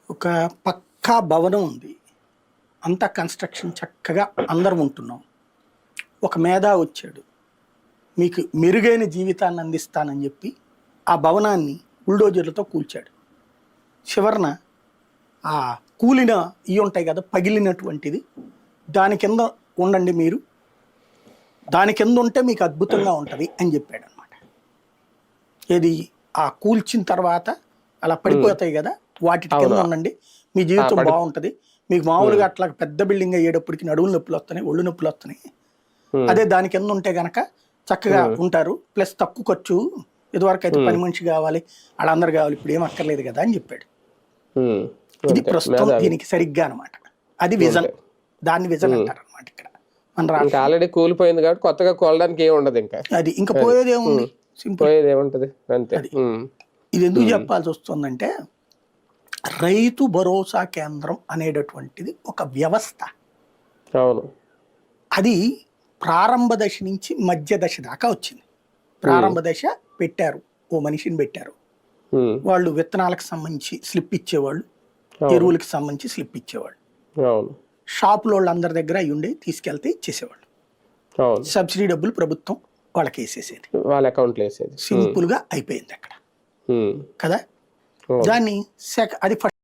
ఒక పక్కా భవనం ఉంది. అంతా కన్స్ట్రక్షన్ చక్కగా అందరం ఉంటున్నాం. ఒక మేధావి వచ్చాడు, మీకు మెరుగైన జీవితాన్ని అందిస్తానని చెప్పి ఆ భవనాన్ని బుల్డోజర్లతో కూల్చాడు. చివరన ఆ కూలిన ఇవి ఉంటాయి కదా, పగిలినటువంటిది, దాని కింద ఉండండి మీరు, దాని కింద ఉంటే మీకు అద్భుతంగా ఉంటుంది అని చెప్పాడు అనమాట. ఏది ఆ కూల్చిన తర్వాత అలా పడిపోతాయి కదా, వాటి కింద ఉండండి, మీ జీవితం బాగుంటుంది. మీకు మామూలుగా అట్లా పెద్ద బిల్డింగ్ అయ్యేటప్పటికి నడువులు నొప్పులు వస్తున్నాయి, ఒళ్ళు నొప్పులు వస్తున్నాయి. అదే దాని కింద ఉంటే గనక చక్కగా ఉంటారు, ప్లస్ తక్కువ ఖర్చు, ఇదివరకు అయితే పని మనిషి కావాలి, వాళ్ళందరూ కావాలి, ఇప్పుడు ఏం అక్కర్లేదు కదా అని చెప్పాడు. ఇది ప్రస్తుతం దీనికి సరిగ్గా అనమాట. అది విజన్, దాన్ని విజన్ అంటారు అనమాట. ఇక్కడ మన రాష్ట్రం ఆల్రెడీ కూలిపోయింది కాబట్టి కొత్తగా కోలడానికి ఏమి ఉండదు. అది ఇంకా పోయేది ఏముంది, సింపుల్. అది ఇది ఎందుకు చెప్పాల్సి వస్తుందంటే, రైతు భరోసా కేంద్రం అనేటటువంటిది ఒక వ్యవస్థ. అవును, అది ప్రారంభ దశ నుంచి మధ్య దశ దాకా వచ్చింది. ప్రారంభ దశ పెట్టారు, ఓ మనిషిని పెట్టారు, వాళ్ళు విత్తనాలకు సంబంధించి స్లిప్ ఇచ్చేవాళ్ళు, ఎరువులకు సంబంధించి స్లిప్ ఇచ్చేవాళ్ళు, షాపులో వాళ్ళందరి దగ్గర అవి ఉండి తీసుకెళ్తే ఇచ్చేసేవాళ్ళు. సబ్సిడీ డబ్బులు ప్రభుత్వం వాళ్ళకి వేసేసేది, వాళ్ళ అకౌంట్లో వేసేది. సింపుల్ గా అయిపోయింది అక్కడ కదా. దాన్ని అది